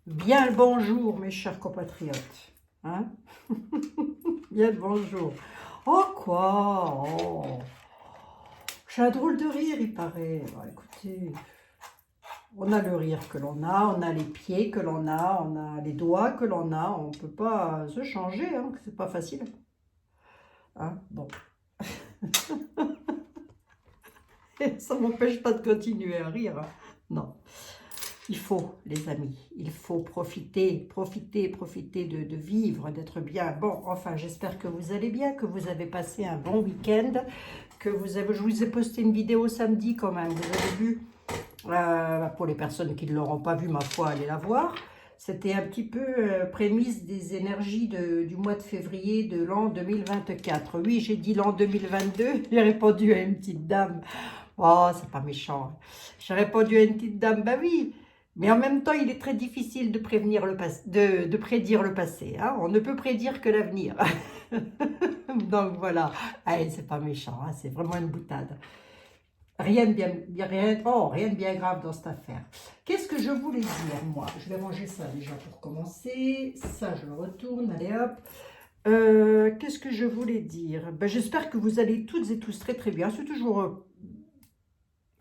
Bien le bonjour, mes chers compatriotes. Hein? Bien le bonjour. Oh quoi? Oh. J'ai un drôle de rire, il paraît. Bah, écoutez, on a le rire que l'on a, on a les pieds que l'on a, on a les doigts que l'on a. On ne peut pas se changer, hein, c'est pas facile. Hein? Bon. Ça ne m'empêche pas de continuer à rire. Hein. Non. Il faut, les amis, il faut profiter de vivre, d'être bien. Bon, enfin, j'espère que vous allez bien, que vous avez passé un bon week-end, que je vous ai posté une vidéo samedi quand même, vous avez vu, pour les personnes qui ne l'auront pas vu, ma foi, allez la voir. C'était un petit peu prémisse des énergies du mois de février de l'an 2024. Oui, j'ai dit l'an 2022, j'ai répondu à une petite dame. Oh, c'est pas méchant. J'ai répondu à une petite dame, bah oui. Mais en même temps, il est très difficile de prédire le passé. Hein. On ne peut prédire que l'avenir. Donc voilà. Allez, c'est pas méchant, hein. C'est vraiment une boutade. Rien de bien grave dans cette affaire. Qu'est-ce que je voulais dire, moi? Je vais ranger ça déjà pour commencer. Ça, je le retourne. Allez, hop. Qu'est-ce que je voulais dire? Ben, j'espère que vous allez toutes et tous très très bien. C'est toujours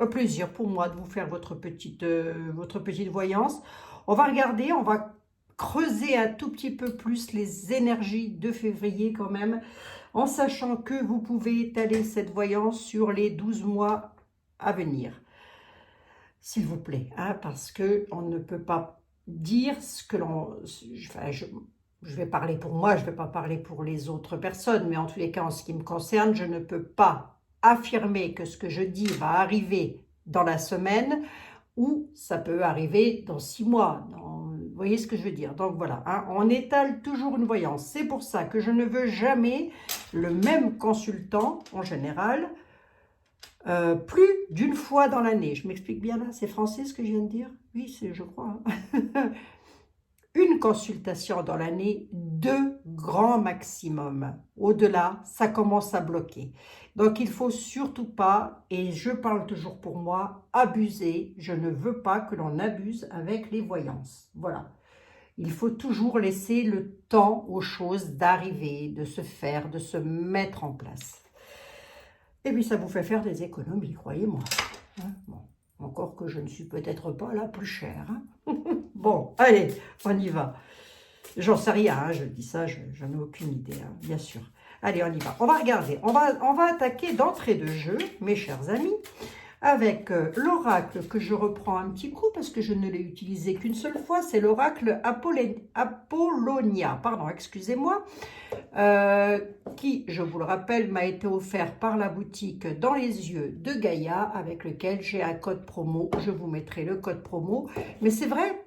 un plaisir pour moi de vous faire votre petite voyance. On va regarder, on va creuser un tout petit peu plus les énergies de février quand même, en sachant que vous pouvez étaler cette voyance sur les 12 mois à venir. S'il vous plaît, hein, parce qu'on ne peut pas dire ce que l'on... Enfin, je vais parler pour moi, je ne vais pas parler pour les autres personnes, mais en tous les cas, en ce qui me concerne, je ne peux pas affirmer que ce que je dis va arriver dans la semaine ou ça peut arriver dans 6 mois. Vous voyez ce que je veux dire? Donc voilà, hein, on étale toujours une voyance. C'est pour ça que je ne veux jamais le même consultant, en général, plus d'une fois dans l'année. Je m'explique bien là? C'est français ce que je viens de dire? Oui, je crois. Hein. Une consultation dans l'année, 2 grands maximum. Au-delà, ça commence à bloquer. Donc, il ne faut surtout pas, et je parle toujours pour moi, abuser. Je ne veux pas que l'on abuse avec les voyances. Voilà. Il faut toujours laisser le temps aux choses d'arriver, de se faire, de se mettre en place. Et puis, ça vous fait faire des économies, croyez-moi. Hein, bon. Encore que je ne suis peut-être pas la plus chère. Hein. Bon, allez, on y va. J'en sais rien, hein, je dis ça, je n'ai aucune idée, hein, bien sûr. Allez, on y va. On va regarder. On va attaquer d'entrée de jeu, mes chers amis, avec l'oracle que je reprends un petit coup parce que je ne l'ai utilisé qu'une seule fois. C'est l'oracle Apollonia, pardon, excusez-moi, qui, je vous le rappelle, m'a été offert par la boutique Dans les yeux de Gaïa, avec lequel j'ai un code promo. Je vous mettrai le code promo. Mais c'est vrai,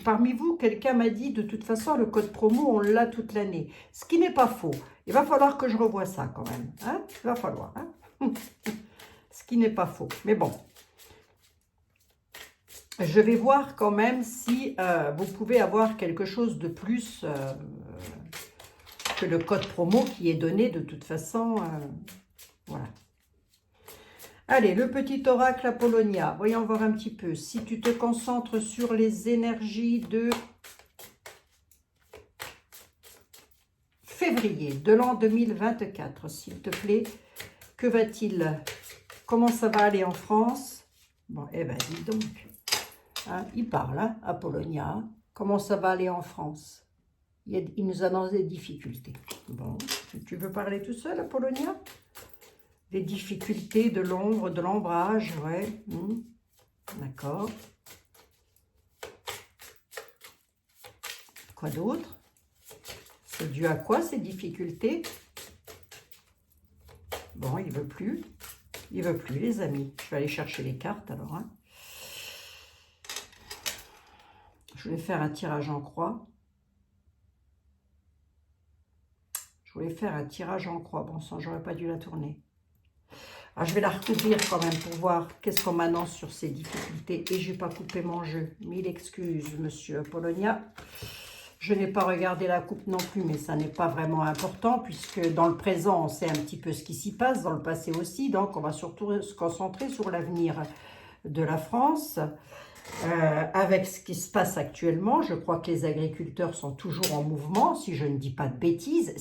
parmi vous, quelqu'un m'a dit, de toute façon, le code promo, on l'a toute l'année. Ce qui n'est pas faux. Il va falloir que je revoie ça quand même. Hein? Il va falloir. Hein? Ce qui n'est pas faux. Mais bon, je vais voir quand même si vous pouvez avoir quelque chose de plus que le code promo qui est donné de toute façon. Voilà. Allez, le petit oracle Apollonia. Voyons voir un petit peu. Si tu te concentres sur les énergies de février de l'an 2024, s'il te plaît, que va-t-il? Comment ça va aller en France? Bon, eh ben, dis donc. Hein, il parle, hein, Apollonia. Comment ça va aller en France? Il nous annonce des difficultés. Bon, tu veux parler tout seul, Apollonia? Des difficultés de l'ombre, de l'ombrage, ouais. D'accord. Quoi d'autre? C'est dû à quoi, ces difficultés? Bon, il veut plus. Il veut plus, les amis. Je vais aller chercher les cartes, alors. Hein. Je vais faire un tirage en croix. Je voulais faire un tirage en croix. Bon sang, j'aurais pas dû la tourner. Alors, je vais la recouvrir quand même pour voir qu'est-ce qu'on m'annonce sur ces difficultés. Et je n'ai pas coupé mon jeu. Mille excuses, monsieur Apollonia. Je n'ai pas regardé la coupe non plus, mais ça n'est pas vraiment important, puisque dans le présent, on sait un petit peu ce qui s'y passe, dans le passé aussi. Donc, on va surtout se concentrer sur l'avenir de la France. avec ce qui se passe actuellement, je crois que les agriculteurs sont toujours en mouvement, si je ne dis pas de bêtises,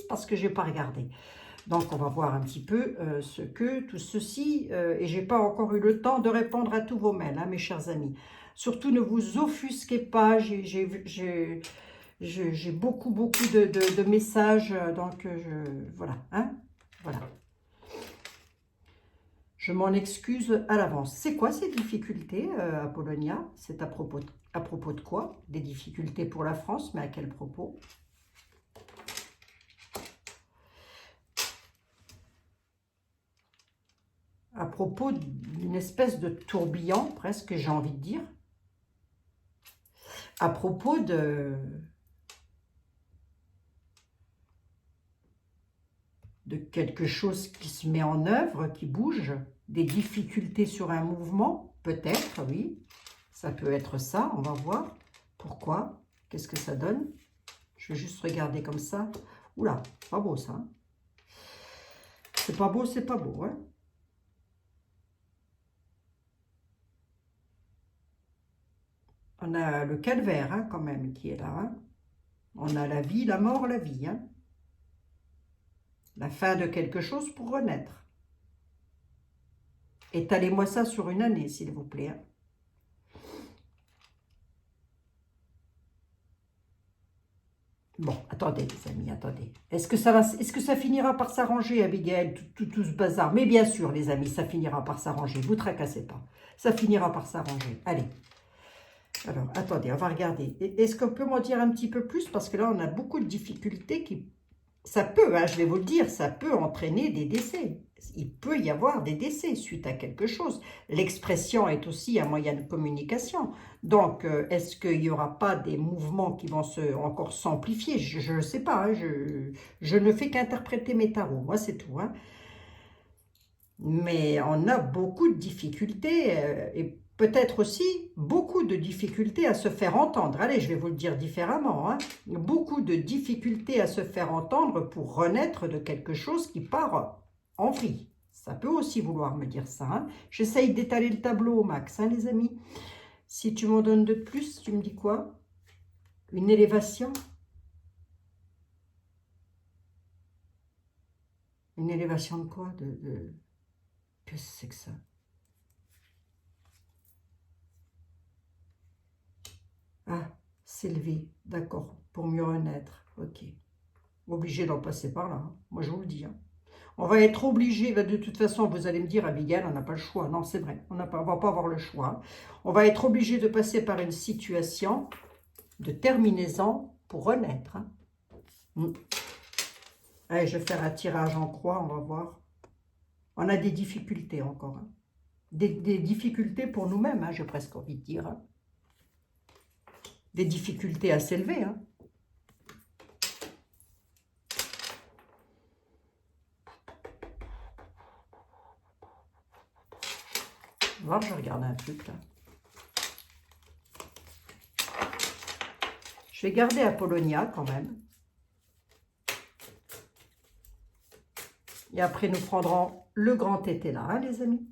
parce que je n'ai pas regardé. Donc, on va voir un petit peu ce que tout ceci, et je n'ai pas encore eu le temps de répondre à tous vos mails, hein, mes chers amis. Surtout, ne vous offusquez pas, j'ai beaucoup de messages, donc voilà, hein, voilà. Je m'en excuse à l'avance. C'est quoi ces difficultés, Apollonia? C'est à propos de quoi? Des difficultés pour la France, mais à quel propos? À propos d'une espèce de tourbillon, presque, j'ai envie de dire. À propos de quelque chose qui se met en œuvre, qui bouge, des difficultés sur un mouvement, peut-être, oui. Ça peut être ça, on va voir. Pourquoi? Qu'est-ce que ça donne? Je vais juste regarder comme ça. Oula, pas beau ça. Hein. C'est pas beau, c'est pas beau. Hein. On a le calvaire hein, quand même qui est là. Hein. On a la vie, la mort, la vie. Hein. La fin de quelque chose pour renaître. Étalez-moi ça sur une année, s'il vous plaît. Hein. Bon, attendez les amis, attendez. Est-ce que ça finira par s'arranger, Abigail, tout ce bazar? Mais bien sûr, les amis, ça finira par s'arranger. Vous tracassez pas. Ça finira par s'arranger. Allez. Alors, attendez, on va regarder. Est-ce qu'on peut m'en dire un petit peu plus? Parce que là, on a beaucoup de difficultés qui... Ça peut, hein, je vais vous le dire, ça peut entraîner des décès. Il peut y avoir des décès suite à quelque chose. L'expression est aussi un moyen de communication. Donc, est-ce qu'il n'y aura pas des mouvements qui vont encore s'amplifier? Je ne sais pas. Hein, je ne fais qu'interpréter mes tarots. Moi, c'est tout. Hein. Mais on a beaucoup de difficultés et peut-être aussi beaucoup de difficultés à se faire entendre. Allez, je vais vous le dire différemment. Hein. Beaucoup de difficultés à se faire entendre pour renaître de quelque chose qui part en vrille. Ça peut aussi vouloir me dire ça. Hein. J'essaye d'étaler le tableau au max, hein, les amis. Si tu m'en donnes de plus, tu me dis quoi? Une élévation? Une élévation de quoi? Qu'est-ce que c'est que ça? Ah, s'élever, d'accord, pour mieux renaître, ok. Obligé d'en passer par là, hein. Moi je vous le dis. Hein. On va être obligé, de toute façon, vous allez me dire, Abigail, on n'a pas le choix. Non, c'est vrai, on ne va pas avoir le choix. Hein. On va être obligé de passer par une situation de terminaison pour renaître. Hein. Allez, je vais faire un tirage en croix, on va voir. On a des difficultés encore. Hein. Des difficultés pour nous-mêmes, hein, j'ai presque envie de dire. Hein. Des difficultés à s'élever. Hein. Voir, je regarde un truc là. Je vais garder Apollonia quand même. Et après, nous prendrons le grand été là, hein, les amis.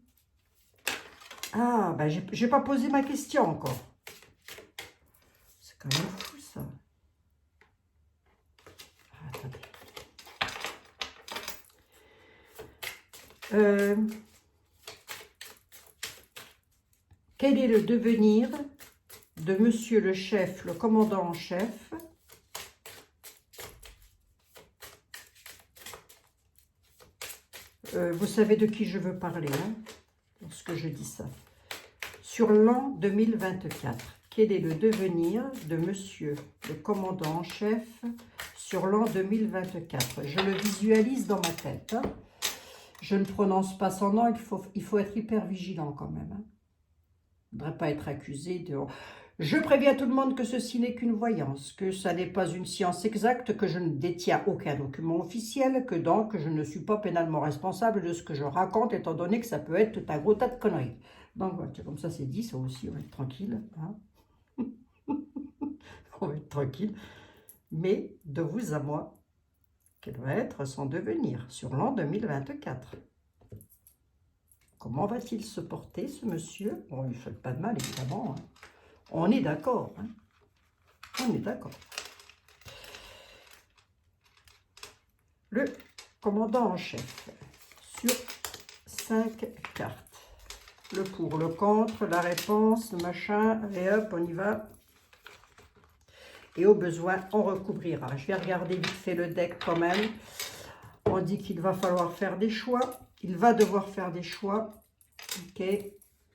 Ah, ben, j'ai pas posé ma question encore. C'est quand même fou, ça. Ah, attendez. Quel est le devenir de monsieur le chef, le commandant en chef, vous savez de qui je veux parler, hein, lorsque je dis ça. Sur l'an 2024, quel est le devenir de monsieur le commandant en chef sur l'an 2024? Je le visualise dans ma tête. Hein. Je ne prononce pas son nom, il faut être hyper vigilant quand même. Hein. Il ne faudrait pas être accusé de... Je préviens tout le monde que ceci n'est qu'une voyance, que ça n'est pas une science exacte, que je ne détiens aucun document officiel, que donc je ne suis pas pénalement responsable de ce que je raconte, étant donné que ça peut être tout un gros tas de conneries. Donc voilà, comme ça c'est dit, ça aussi, on va être tranquille. Hein. On va être tranquille. Mais de vous à moi, quel va être son devenir sur l'an 2024? Comment va-t-il se porter, ce monsieur? On ne lui fait pas de mal, évidemment. Hein. On est d'accord. Hein. On est d'accord. Le commandant en chef, sur 5 cartes. Le pour, le contre, la réponse, le machin, et hop, on y va. Et au besoin, on recouvrira. Je vais regarder vite fait le deck quand même. On dit qu'il va falloir faire des choix. Il va devoir faire des choix. Ok.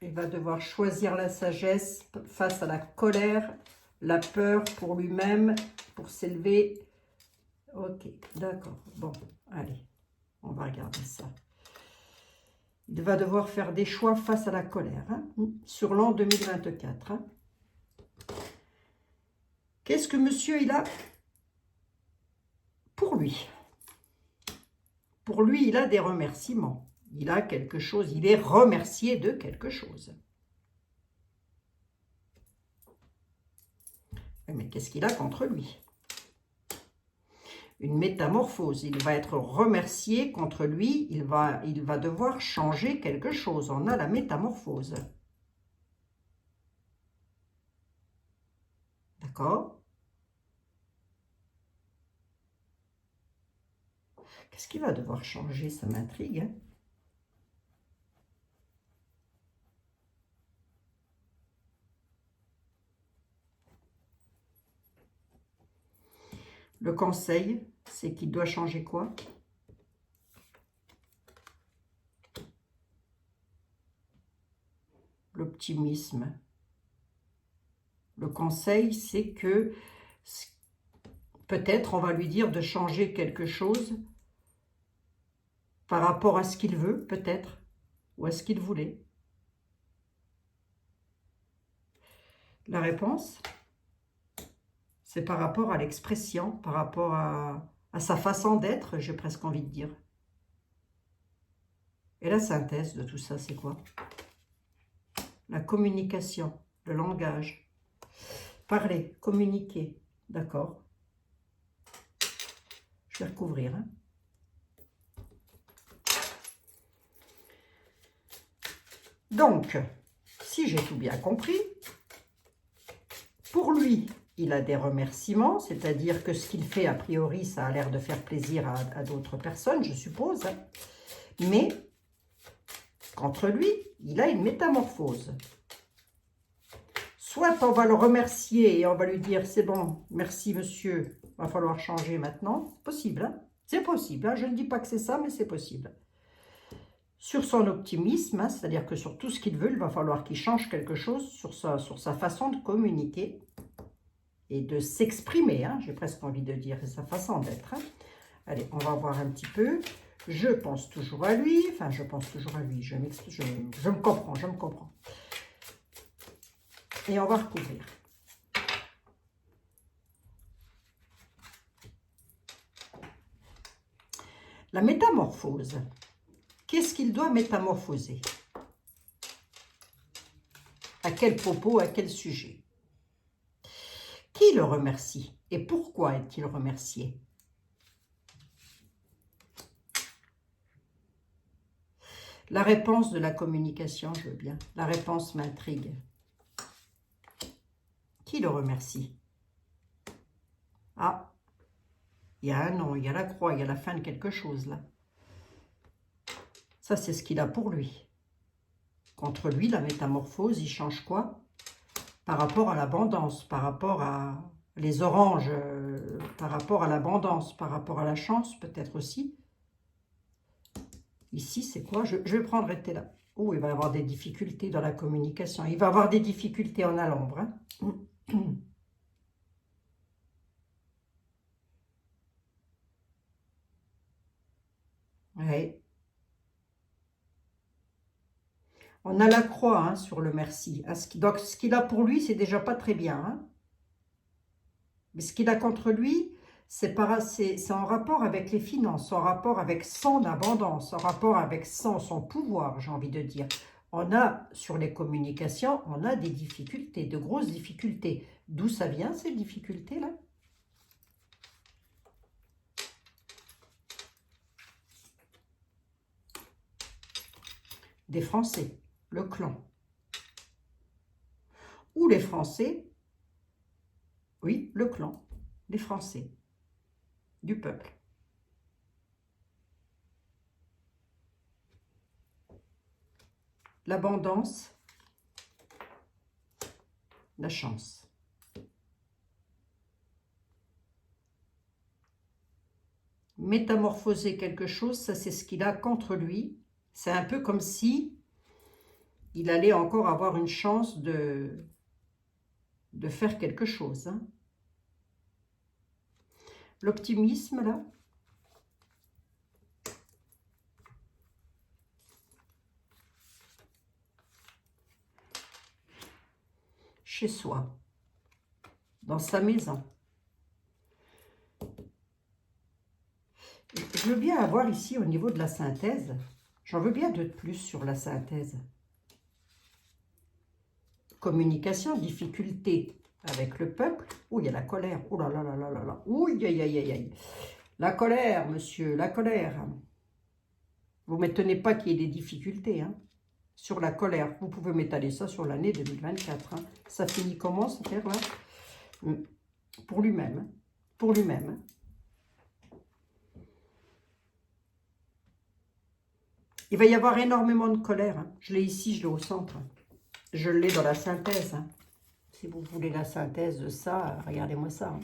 Il va devoir choisir la sagesse face à la colère, la peur pour lui-même, pour s'élever. Ok, d'accord. Bon, allez, on va regarder ça. Il va devoir faire des choix face à la colère, hein, sur l'an 2024. Hein. Qu'est-ce que monsieur, il a pour lui? Pour lui, il a des remerciements. Il a quelque chose, il est remercié de quelque chose. Mais qu'est-ce qu'il a contre lui? Une métamorphose. Il va être remercié contre lui. Il va devoir changer quelque chose. On a la métamorphose. D'accord? Qu'est-ce qu'il va devoir changer? Ça m'intrigue. Hein? Le conseil, c'est qu'il doit changer quoi? L'optimisme. Le conseil, c'est que peut-être on va lui dire de changer quelque chose par rapport à ce qu'il veut, peut-être, ou à ce qu'il voulait. La réponse, c'est par rapport à l'expression, par rapport à sa façon d'être, j'ai presque envie de dire. Et la synthèse de tout ça, c'est quoi? La communication, le langage. Parler, communiquer, d'accord. Je vais recouvrir. Hein. Donc, si j'ai tout bien compris, pour lui, il a des remerciements, c'est-à-dire que ce qu'il fait, a priori, ça a l'air de faire plaisir à d'autres personnes, je suppose. Hein. Mais, contre lui, il a une métamorphose. Soit on va le remercier et on va lui dire, c'est bon, merci monsieur, il va falloir changer maintenant. C'est possible, hein? C'est possible, hein? Je ne dis pas que c'est ça, mais c'est possible. Sur son optimisme, hein, c'est-à-dire que sur tout ce qu'il veut, il va falloir qu'il change quelque chose sur sa façon de communiquer et de s'exprimer, hein, j'ai presque envie de dire, sa façon d'être. Hein. Allez, on va voir un petit peu. Je pense toujours à lui, enfin, je pense toujours à lui, je me comprends, je me comprends. Et on va recouvrir. La métamorphose. Qu'est-ce qu'il doit métamorphoser? À quel propos, à quel sujet? Qui le remercie? Et pourquoi est-il remercié? La réponse de la communication, je veux bien. La réponse m'intrigue. Qui le remercie? Ah, il y a un nom, il y a la croix, il y a la fin de quelque chose là. Ça, c'est ce qu'il a pour lui. Contre lui, la métamorphose, il change quoi? Par rapport à l'abondance, par rapport à les oranges, par rapport à l'abondance, par rapport à la chance, peut-être aussi. Ici, c'est quoi? Je vais prendre été là. Oh, il va y avoir des difficultés dans la communication. Il va avoir des difficultés en à l'ombre. Hein. Ouais. On a la croix hein, sur le merci. Donc, ce qu'il a pour lui, c'est déjà pas très bien. Hein. Mais ce qu'il a contre lui, c'est en rapport avec les finances, en rapport avec son abondance, en rapport avec son pouvoir, j'ai envie de dire. On a, sur les communications, on a des difficultés, de grosses difficultés. D'où ça vient, ces difficultés-là? des Français, le clan. Ou les Français, oui, le clan, les Français, du peuple. L'abondance, la chance. Métamorphoser quelque chose, ça c'est ce qu'il a contre lui. C'est un peu comme si il allait encore avoir une chance de faire quelque chose. Hein. L'optimisme, là. Chez soi, dans sa maison. Je veux bien avoir ici au niveau de la synthèse. J'en veux bien de plus sur la synthèse. Communication, difficulté avec le peuple. Oh, il y a la colère. Oh là là là là là là. Ouh, aïe aïe aïe aïe. La colère, monsieur, la colère. Vous ne m'étonnez pas qu'il y ait des difficultés hein, sur la colère. Vous pouvez m'étaler ça sur l'année 2024. Hein. Ça finit comment, cette affaire-là? Pour lui-même. Hein. Pour lui-même. Hein. Il va y avoir énormément de colère. Hein. Je l'ai ici, je l'ai au centre. Je l'ai dans la synthèse. Hein. Si vous voulez la synthèse de ça, regardez-moi ça. Hein.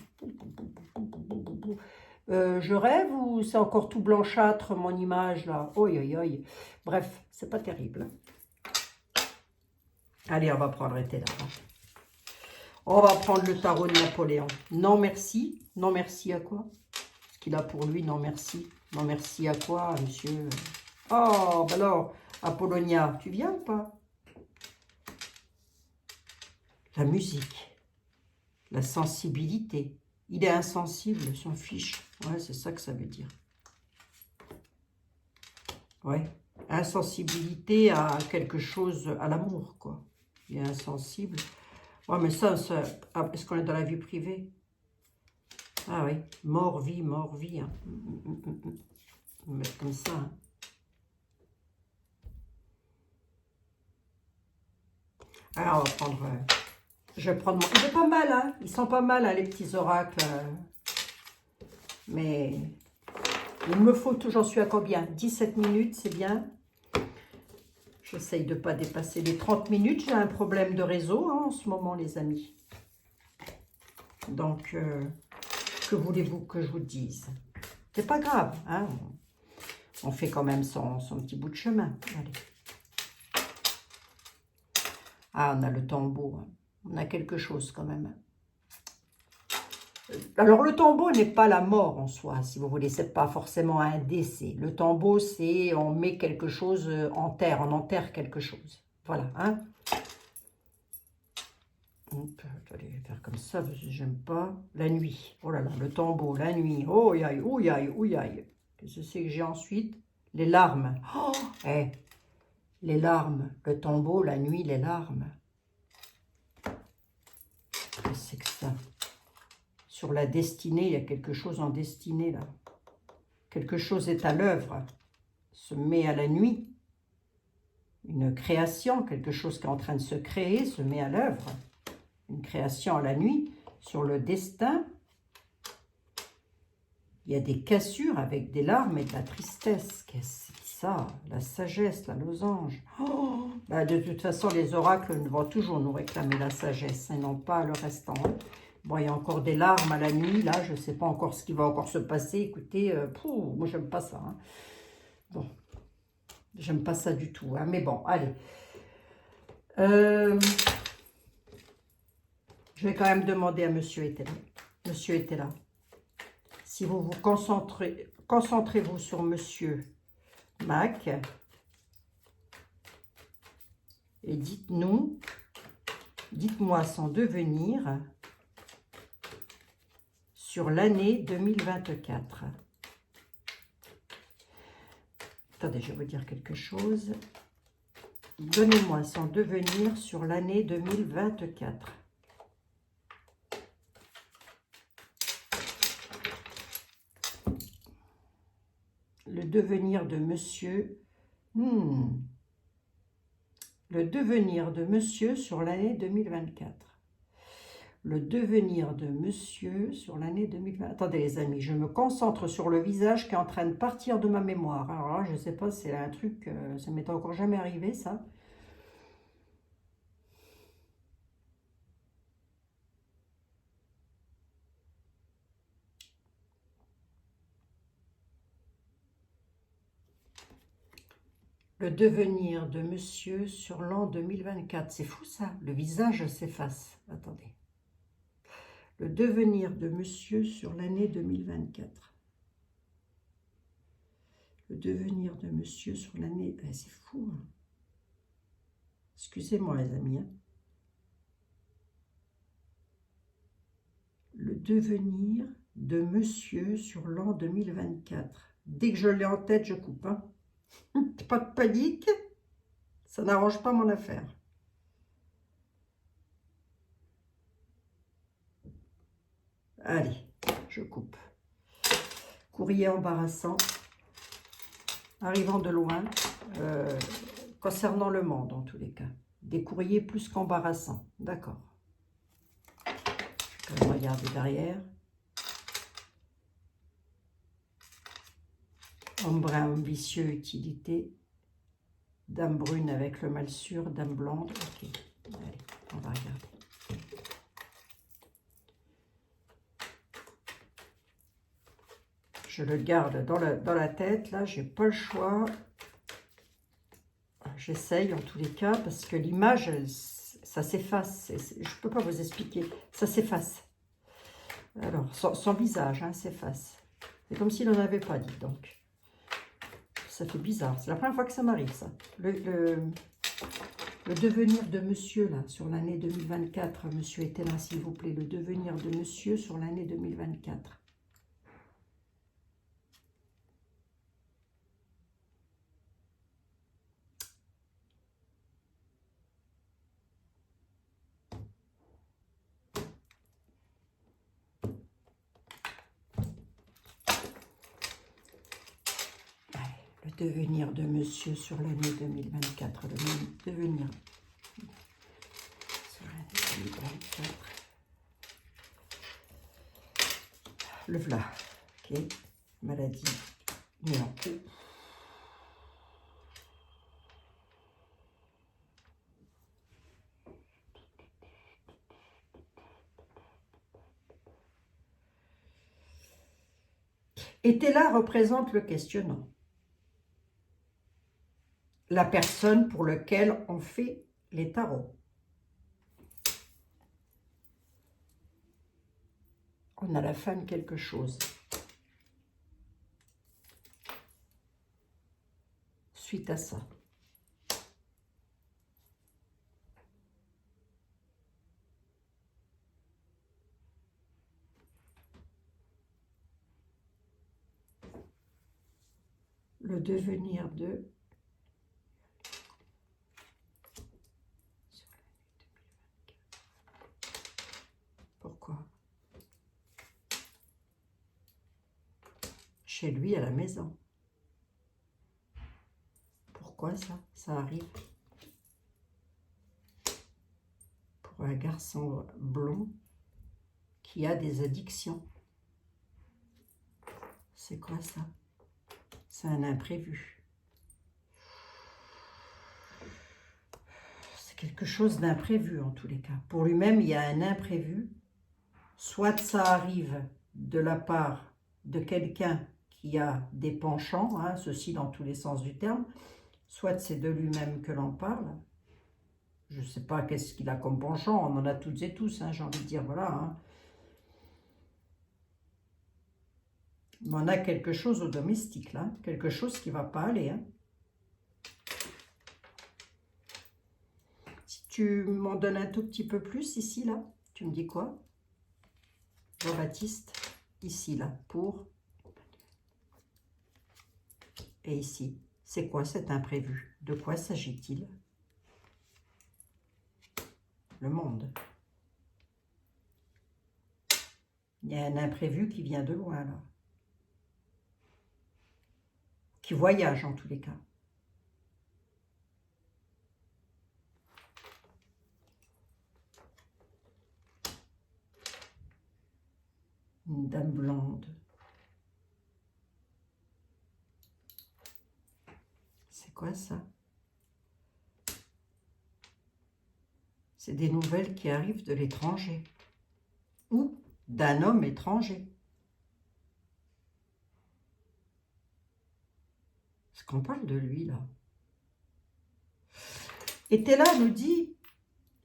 Je rêve ou c'est encore tout blanchâtre, mon image, là? Oi, oi, oi. Bref, c'est pas terrible. Allez, on va prendre été là. Hein. On va prendre le tarot de Napoléon. Non, merci. Non, merci à quoi? Ce qu'il a pour lui, non, merci. Non, merci à quoi, monsieur? Oh, bah alors, Apollonia, tu viens ou pas? La musique, la sensibilité. Il est insensible, s'en fiche. Ouais, c'est ça que ça veut dire. Ouais, insensibilité à quelque chose, à l'amour, quoi. Il est insensible. Ouais, mais ça est-ce qu'on est dans la vie privée? Ah oui, mort-vie, mort-vie. Hein. On va mettre comme ça. Hein. Alors, on va prendre... je vais prendre mon... Il est pas mal, hein. Ils sont pas mal, hein, les petits oracles. Mais il me faut... J'en suis à combien? 17 minutes, c'est bien. J'essaye de ne pas dépasser les 30 minutes. J'ai un problème de réseau hein, en ce moment, les amis. Donc, que voulez-vous que je vous dise? C'est pas grave. Hein. On fait quand même son petit bout de chemin. Allez. Ah, on a le tombeau. Hein. On a quelque chose quand même. Alors, le tombeau n'est pas la mort en soi, si vous voulez. C'est pas forcément un décès. Le tombeau, c'est on met quelque chose en terre. On enterre quelque chose. Voilà. Hein. Allez, faire comme ça, parce que j'aime pas. La nuit. Oh là là, le tombeau, la nuit. Oh, aïe, ouille, aïe, ouille, aïe. Qu'est-ce que c'est que j'ai ensuite? Les larmes. Oh, hey, les larmes. Le tombeau, la nuit, les larmes. Qu'est-ce que c'est que ça? Sur la destinée, il y a quelque chose en destinée, là. Quelque chose est à l'œuvre. Se met à la nuit. Une création, quelque chose qui est en train de se créer, se met à l'œuvre. Une création à la nuit, sur le destin. Il y a des cassures avec des larmes et de la tristesse. Qu'est-ce que c'est ça? La sagesse, la losange. Oh bah de toute façon, les oracles vont toujours nous réclamer la sagesse et non pas le restant. Hein. Bon, il y a encore des larmes à la nuit. Là, je ne sais pas encore ce qui va encore se passer. Écoutez, moi, j'aime pas ça. Hein. Bon, j'aime pas ça du tout. Hein. Mais bon, allez. Je vais quand même demander à Monsieur était là. Monsieur était là. Si vous vous concentrez-vous sur Monsieur Mac et dites-moi son devenir sur l'année 2024. Attendez, je vais vous dire quelque chose. Donnez-moi son devenir sur l'année 2024. Le devenir de monsieur. Le devenir de monsieur sur l'année 2024. Le devenir de monsieur sur l'année 2020. Attendez les amis, je me concentre sur le visage qui est en train de partir de ma mémoire. Alors là, je ne sais pas, c'est un truc, ça m'est encore jamais arrivé ça. Le devenir de monsieur sur l'an 2024. C'est fou ça, le visage s'efface. Attendez. Le devenir de monsieur sur l'année 2024. Le devenir de monsieur sur l'année... c'est fou. Hein. Excusez-moi les amis. Hein. Le devenir de monsieur sur l'an 2024. Dès que je l'ai en tête, je coupe. Hein. Pas de panique. Ça n'arrange pas mon affaire. Allez, je coupe. Courrier embarrassant. Arrivant de loin. Concernant le monde, en tous les cas. Des courriers plus qu'embarrassants. D'accord. Je vais regarder derrière. Homme brun, ambitieux, utilité. Dame brune avec le mal sûr. Dame blonde. Ok. Allez, on va regarder. Je le garde dans la tête. Là, j'ai pas le choix. J'essaye en tous les cas parce que l'image, ça s'efface. Je ne peux pas vous expliquer. Ça s'efface. Alors, son visage s'efface. C'est comme s'il n'en avait pas dit, donc. Ça fait bizarre. C'est la première fois que ça m'arrive, ça. Le devenir de monsieur, là, sur l'année 2024. Monsieur était là, s'il vous plaît. Le devenir de monsieur sur l'année 2024. Le devenir de monsieur sur l'année 2024. Le devenir sur l'année 2024. Le v'là. Ok. Maladie. Non. Était là représente le questionnant. La personne pour laquelle on fait les tarots. On a la fin de quelque chose. Suite à ça. Le devenir de... Pourquoi? Chez lui, à la maison. Pourquoi ça? Ça arrive. Pour un garçon blond qui a des addictions. C'est quoi ça? C'est un imprévu. C'est quelque chose d'imprévu en tous les cas. Pour lui-même, il y a un imprévu. Soit ça arrive de la part de quelqu'un qui a des penchants, ceci dans tous les sens du terme, soit c'est de lui-même que l'on parle. Je ne sais pas qu'est-ce qu'il a comme penchant, on en a toutes et tous, j'ai envie de dire, voilà. Mais on a quelque chose au domestique, là, quelque chose qui ne va pas aller. Si tu m'en donnes un tout petit peu plus, ici, là, tu me dis quoi? Jean-Baptiste, ici, là, pour... Et ici, c'est quoi cet imprévu? De quoi s'agit-il? Le monde. Il y a un imprévu qui vient de loin, là. Qui voyage, en tous les cas. Une dame blonde. C'est quoi ça? C'est des nouvelles qui arrivent de l'étranger. Ou d'un homme étranger. Est-ce qu'on parle de lui, là? Et Tella nous dit,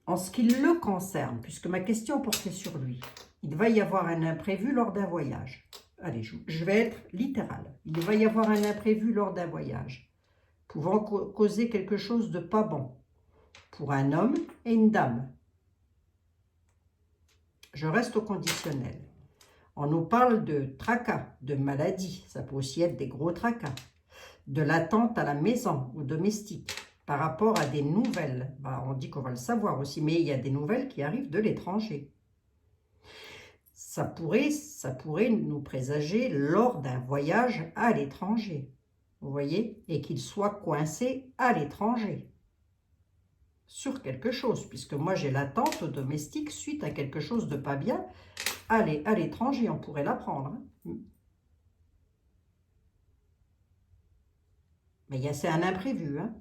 en ce qui le concerne, puisque ma question portait sur lui, il va y avoir un imprévu lors d'un voyage. Allez, je vais être littérale. Il va y avoir un imprévu lors d'un voyage, pouvant causer quelque chose de pas bon, pour un homme et une dame. Je reste au conditionnel. On nous parle de tracas, de maladies, ça peut aussi être des gros tracas, de l'attente à la maison ou domestique, par rapport à des nouvelles. Bah, on dit qu'on va le savoir aussi, mais il y a des nouvelles qui arrivent de l'étranger. Ça pourrait nous présager lors d'un voyage à l'étranger, vous voyez, et qu'il soit coincé à l'étranger, sur quelque chose, puisque moi j'ai l'attente au domestique suite à quelque chose de pas bien, à l'étranger, on pourrait l'apprendre. Hein. Mais c'est un imprévu, hein.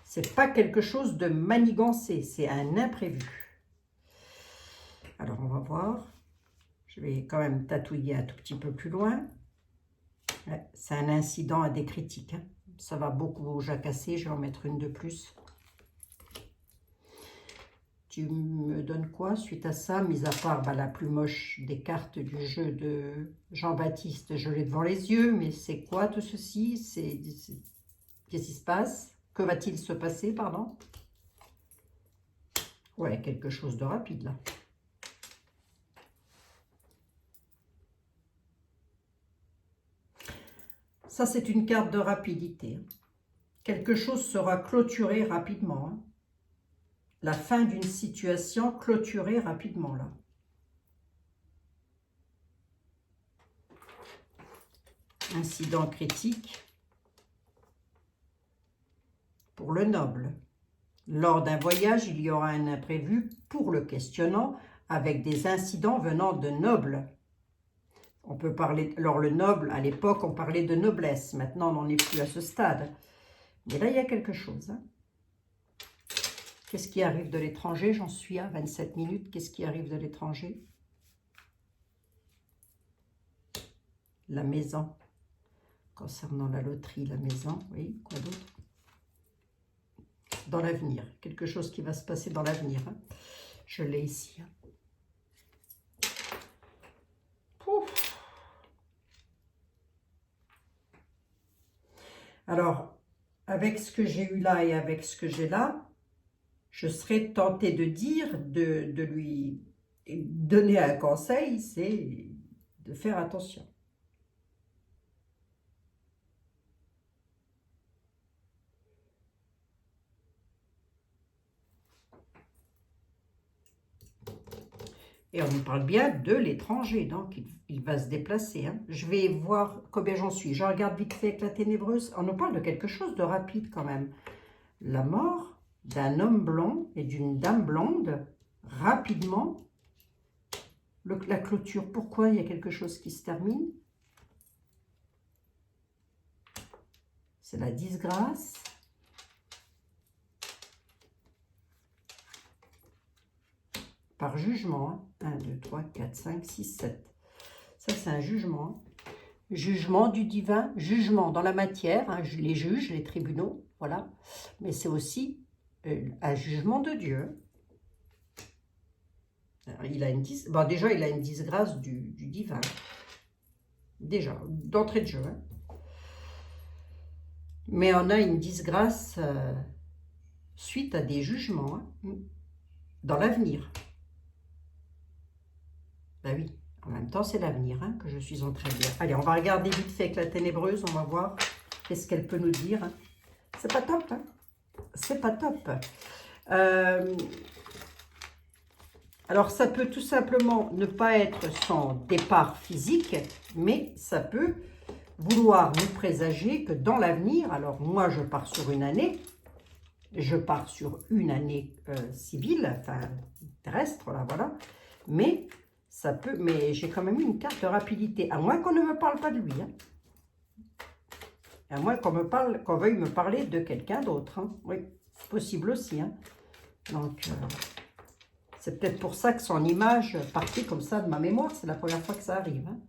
C'est pas quelque chose de manigancé, c'est un imprévu. Alors, on va voir. Je vais quand même tatouiller un tout petit peu plus loin. Ouais, c'est un incident à des critiques. Hein. Ça va beaucoup jacasser, je vais en mettre une de plus. Tu me donnes quoi suite à ça, mis à part la plus moche des cartes du jeu de Jean-Baptiste, je l'ai devant les yeux, mais c'est quoi tout ceci? Qu'est-ce qui se passe? Que va-t-il se passer, pardon? Ouais, quelque chose de rapide, là. Ça, c'est une carte de rapidité. Quelque chose sera clôturé rapidement. Hein. La fin d'une situation clôturée rapidement, là. Incident critique. Pour le noble. Lors d'un voyage, il y aura un imprévu pour le questionnant avec des incidents venant de nobles. On peut parler, alors le noble, à l'époque, on parlait de noblesse. Maintenant, on n'en est plus à ce stade. Mais là, il y a quelque chose. Hein. Qu'est-ce qui arrive de l'étranger? J'en suis à 27 minutes. Qu'est-ce qui arrive de l'étranger? La maison. Concernant la loterie, la maison. Oui, quoi d'autre? Dans l'avenir. Quelque chose qui va se passer dans l'avenir. Hein. Je l'ai ici. Hein. Pouf. Alors, avec ce que j'ai eu là et avec ce que j'ai là, je serais tentée de dire, de lui donner un conseil, c'est de faire attention. Et on nous parle bien de l'étranger, donc il va se déplacer. Hein. Je vais voir combien j'en suis. Je regarde vite fait avec la ténébreuse. On nous parle de quelque chose de rapide quand même. La mort d'un homme blond et d'une dame blonde, rapidement. La clôture, pourquoi il y a quelque chose qui se termine? C'est la disgrâce. Par jugement. Hein. 1, 2, 3, 4, 5, 6, 7. Ça, c'est un jugement. Hein. Jugement du divin, jugement dans la matière, hein, les juges, les tribunaux, voilà. Mais c'est aussi un jugement de Dieu. Alors, il a déjà, il a une disgrâce du divin. Déjà, d'entrée de jeu. Hein. Mais on a une disgrâce suite à des jugements hein, dans l'avenir. Ben oui, en même temps, c'est l'avenir hein, que je suis en train de dire. Allez, on va regarder vite fait avec la ténébreuse, on va voir qu'est-ce qu'elle peut nous dire. Hein. C'est pas top, hein. C'est pas top. Alors, ça peut tout simplement ne pas être son départ physique, mais ça peut vouloir nous présager que dans l'avenir, alors moi, je pars sur une année, civile, enfin terrestre, là, voilà, mais Ça peut, mais j'ai quand même une carte de rapidité, à moins qu'on ne me parle pas de lui. Hein. À moins qu'on veuille me parler de quelqu'un d'autre. Hein. Oui, c'est possible aussi. Hein. Donc, c'est peut-être pour ça que son image partit comme ça de ma mémoire. C'est la première fois que ça arrive. Hein.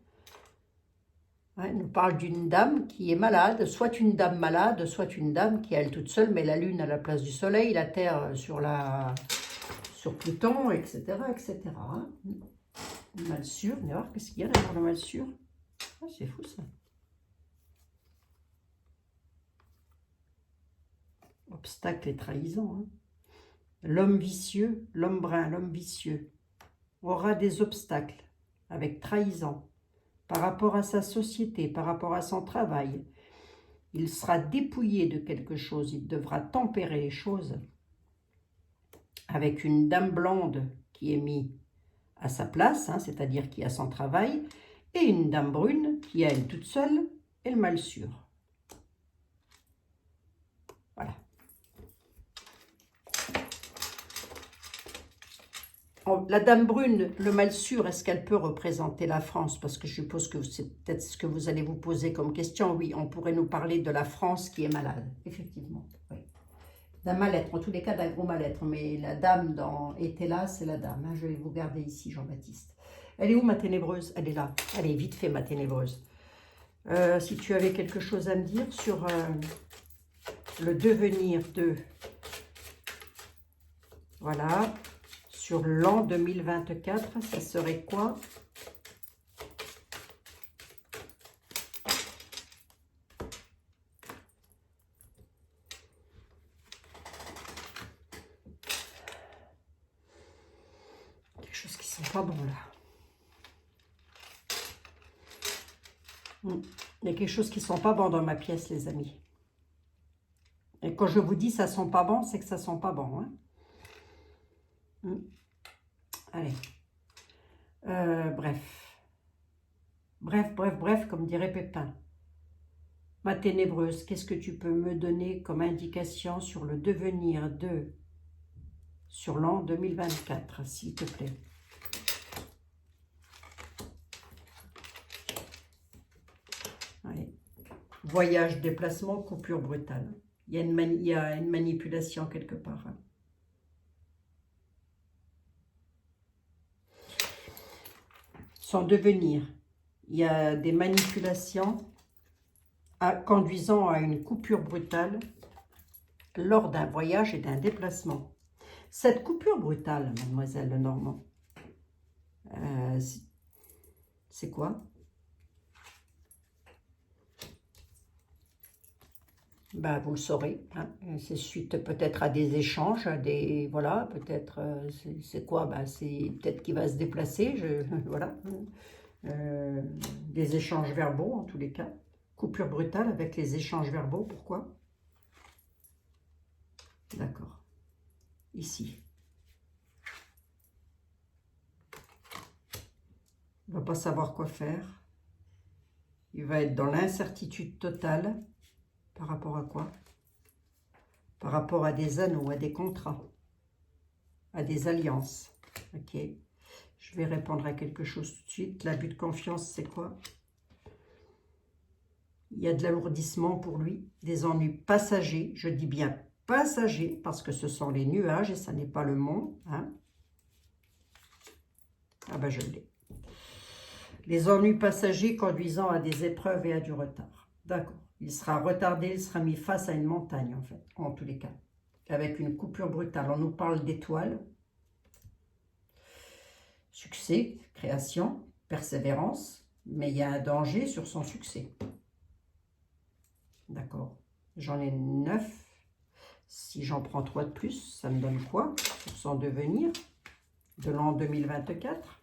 Ouais, il nous parle d'une dame qui est malade, soit une dame malade, soit une dame qui est elle toute seule, mais la lune à la place du soleil, la terre sur Pluton, etc. etc. Hein. Mal sûr, on va voir qu'est-ce qu'il y a derrière le mal sûr. Ah, c'est fou ça. Obstacle et trahison. Hein. L'homme vicieux, l'homme brun, l'homme vicieux aura des obstacles avec trahison par rapport à sa société, par rapport à son travail. Il sera dépouillé de quelque chose, il devra tempérer les choses avec une dame blonde qui est mise à sa place, hein, c'est-à-dire qui a son travail, et une dame brune qui a elle toute seule et le mal sûr. Voilà. La dame brune, le mal sûr, est-ce qu'elle peut représenter la France? Parce que je suppose que c'est peut-être ce que vous allez vous poser comme question. Oui, on pourrait nous parler de la France qui est malade, effectivement. Oui. D'un mal-être, en tous les cas d'un gros mal-être. Mais la dame était là, c'est la dame. Hein. Je vais vous garder ici, Jean-Baptiste. Elle est où ma ténébreuse? Elle est là. Allez, vite fait ma ténébreuse. Si tu avais quelque chose à me dire sur le devenir de... Voilà. Sur l'an 2024, ça serait quoi? Quelque chose qui sent pas bon là. Il y a quelque chose qui sent pas bon dans ma pièce, les amis. Et quand je vous dis ça sent pas bon, c'est que ça sent pas bon. Hein. Allez. Bref, comme dirait Pépin. Ma ténébreuse, qu'est-ce que tu peux me donner comme indication sur le devenir sur l'an 2024, s'il te plaît? Allez. Voyage, déplacement, coupure brutale. Il y a une manipulation quelque part. Hein. Son devenir, il y a des manipulations conduisant à une coupure brutale lors d'un voyage et d'un déplacement. Cette coupure brutale, mademoiselle Lenormand, c'est quoi? Ben, vous le saurez. Hein. C'est suite peut-être à des échanges, voilà, peut-être, c'est quoi? Ben, c'est peut-être qu'il va se déplacer, voilà. Des échanges verbaux en tous les cas. Coupure brutale avec les échanges verbaux, pourquoi? D'accord. Ici. Il ne va pas savoir quoi faire. Il va être dans l'incertitude totale. Par rapport à quoi? Par rapport à des anneaux, à des contrats, à des alliances. Ok. Je vais répondre à quelque chose tout de suite. L'abus de confiance, c'est quoi? Il y a de l'alourdissement pour lui, des ennuis passagers. Je dis bien passagers parce que ce sont les nuages et ça n'est pas le monde. Hein. Ah ben je l'ai. Les ennuis passagers conduisant à des épreuves et à du retard. D'accord. Il sera retardé, il sera mis face à une montagne, en fait, en tous les cas. Avec une coupure brutale. On nous parle d'étoiles. Succès, création, persévérance. Mais il y a un danger sur son succès. D'accord. J'en ai 9. Si j'en prends 3 de plus, ça me donne quoi sur son devenir de l'an 2024?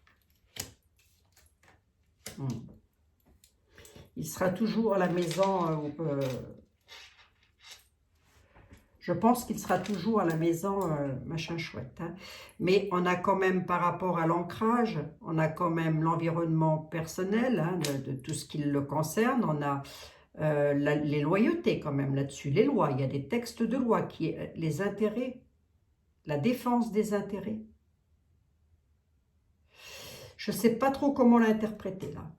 Il sera toujours à la maison, je pense qu'il sera toujours à la maison, machin chouette. Hein. Mais on a quand même, par rapport à l'ancrage, on a quand même l'environnement personnel, hein, de tout ce qui le concerne. On a les loyautés quand même là-dessus, les lois. Il y a des textes de loi, les intérêts, la défense des intérêts. Je ne sais pas trop comment l'interpréter là.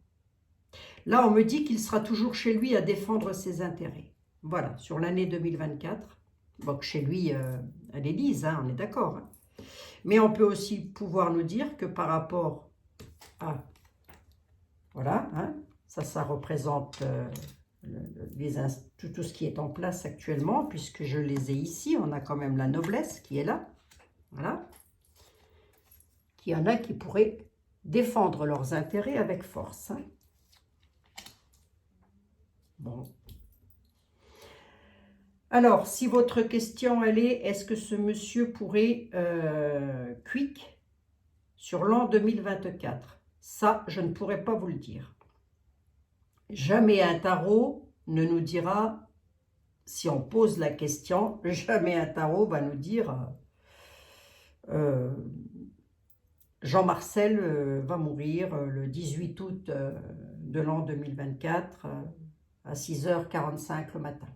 Là, on me dit qu'il sera toujours chez lui à défendre ses intérêts. Voilà, sur l'année 2024. Donc chez lui, à l'Élysée, hein, on est d'accord. Hein. Mais on peut aussi pouvoir nous dire que par rapport à... Voilà, hein, ça représente tout ce qui est en place actuellement, puisque je les ai ici. On a quand même la noblesse qui est là. Voilà. Qu'il y en a qui pourraient défendre leurs intérêts avec force. Hein. Bon. Alors, si votre question, elle est, est-ce que ce monsieur pourrait quick sur l'an 2024? Ça, je ne pourrais pas vous le dire. Jamais un tarot ne nous dira, si on pose la question, jamais un tarot va nous dire Jean-Marcel va mourir le 18 août de l'an 2024 à 6h45 le matin.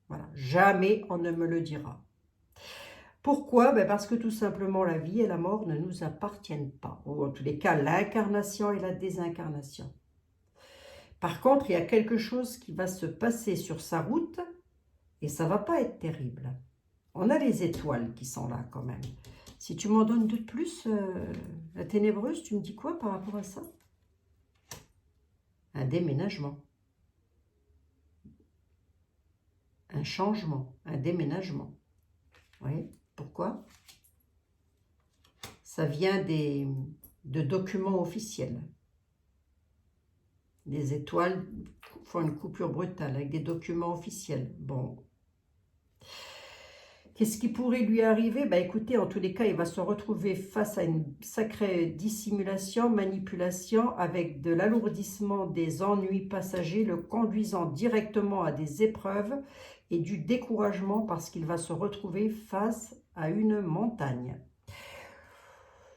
Voilà. Jamais on ne me le dira. Pourquoi? Ben parce que tout simplement la vie et la mort ne nous appartiennent pas. Ou en tous les cas, l'incarnation et la désincarnation. Par contre, il y a quelque chose qui va se passer sur sa route et ça ne va pas être terrible. On a les étoiles qui sont là quand même. Si tu m'en donnes de plus, la ténébreuse, tu me dis quoi par rapport à ça? Un déménagement. Un changement, un déménagement. Oui, pourquoi? Ça vient de documents officiels. Les étoiles font une coupure brutale avec des documents officiels. Bon. Qu'est-ce qui pourrait lui arriver? Ben écoutez, en tous les cas, il va se retrouver face à une sacrée dissimulation, manipulation, avec de l'alourdissement des ennuis passagers, le conduisant directement à des épreuves et du découragement parce qu'il va se retrouver face à une montagne.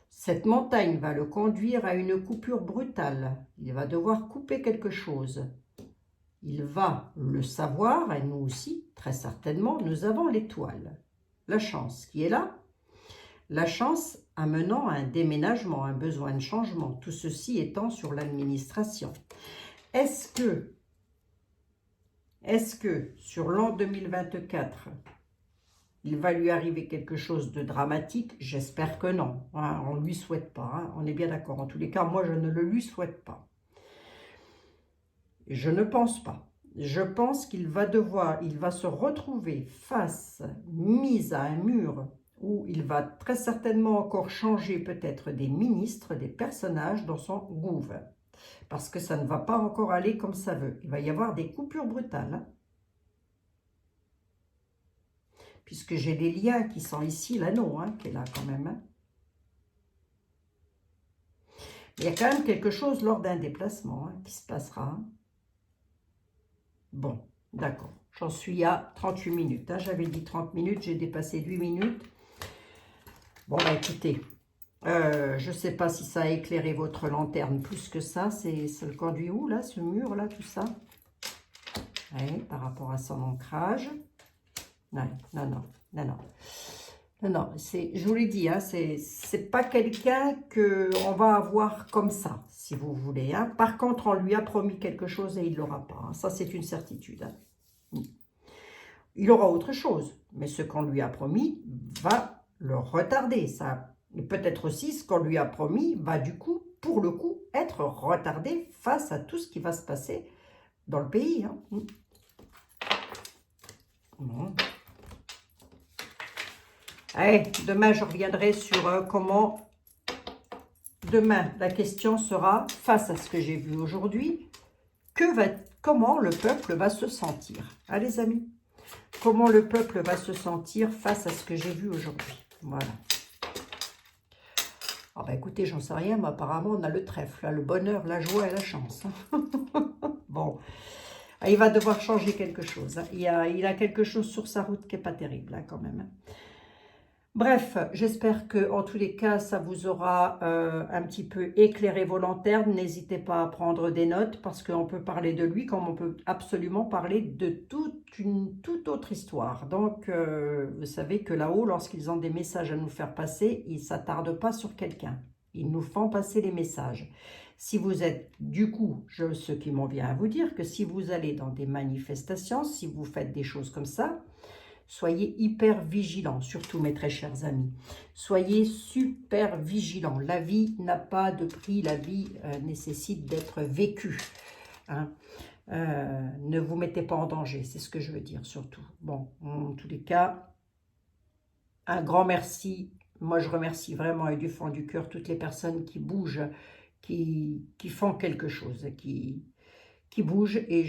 Cette montagne va le conduire à une coupure brutale. Il va devoir couper quelque chose. Il va le savoir, et nous aussi, très certainement, nous avons l'étoile. La chance qui est là. La chance amenant à un déménagement, un besoin de changement. Tout ceci étant sur l'administration. Est-ce que sur l'an 2024, il va lui arriver quelque chose de dramatique? J'espère que non. Hein, on ne lui souhaite pas. Hein, on est bien d'accord. En tous les cas, moi, je ne le lui souhaite pas. Je ne pense pas. Je pense qu'il va se retrouver mis à un mur où il va très certainement encore changer peut-être des ministres, des personnages dans son gouvernement. Parce que ça ne va pas encore aller comme ça veut. Il va y avoir des coupures brutales. Hein. Puisque j'ai des liens qui sont ici, l'anneau, hein, qui est là quand même. Hein. Il y a quand même quelque chose lors d'un déplacement hein, qui se passera. Hein. Bon, d'accord. J'en suis à 38 minutes. Hein. J'avais dit 30 minutes, j'ai dépassé 8 minutes. Bon, bah écoutez, je ne sais pas si ça a éclairé votre lanterne plus que ça. Ça le conduit où, là, ce mur-là, tout ça? Ouais, par rapport à son ancrage. Non, non, non, non, non. Non, non, je vous l'ai dit, hein, c'est pas quelqu'un qu'on va avoir comme ça, si vous voulez. Hein. Par contre, on lui a promis quelque chose et il ne l'aura pas. Hein. Ça, c'est une certitude. Hein. Il aura autre chose, mais ce qu'on lui a promis va le retarder. Ça, peut-être aussi, ce qu'on lui a promis va du coup, pour le coup, être retardé face à tout ce qui va se passer dans le pays. Hein. Bon. Allez, demain, je reviendrai sur comment... Demain, la question sera, face à ce que j'ai vu aujourd'hui, comment le peuple va se sentir? Ah, les amis, comment le peuple va se sentir face à ce que j'ai vu aujourd'hui? Voilà. Ah bah écoutez, j'en sais rien, mais apparemment, on a le trèfle, là, le bonheur, la joie et la chance. Bon, il va devoir changer quelque chose. Hein. Il a quelque chose sur sa route qui n'est pas terrible, hein, quand même. Bref, j'espère que en tous les cas, ça vous aura un petit peu éclairé vos lanternes. N'hésitez pas à prendre des notes parce qu'on peut parler de lui comme on peut absolument parler de toute autre histoire. Donc, vous savez que là-haut, lorsqu'ils ont des messages à nous faire passer, ils ne s'attardent pas sur quelqu'un. Ils nous font passer les messages. Si vous êtes, du coup, ce qui m'en vient à vous dire, que si vous allez dans des manifestations, si vous faites des choses comme ça, soyez hyper vigilants, surtout mes très chers amis. Soyez super vigilants. La vie n'a pas de prix, la vie nécessite d'être vécue. Hein. Ne vous mettez pas en danger, c'est ce que je veux dire surtout. Bon, en tous les cas, un grand merci. Moi, je remercie vraiment et du fond du cœur toutes les personnes qui bougent, qui font quelque chose, qui bougent et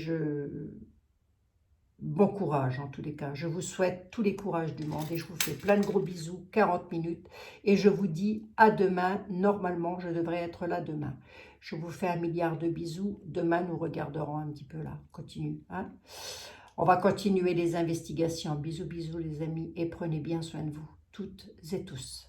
bon courage en tous les cas. Je vous souhaite tous les courages du monde et je vous fais plein de gros bisous, 40 minutes. Et je vous dis à demain. Normalement, je devrais être là demain. Je vous fais 1 milliard de bisous. Demain, nous regarderons un petit peu là. Continue. Hein? On va continuer les investigations. Bisous, bisous les amis et prenez bien soin de vous, toutes et tous.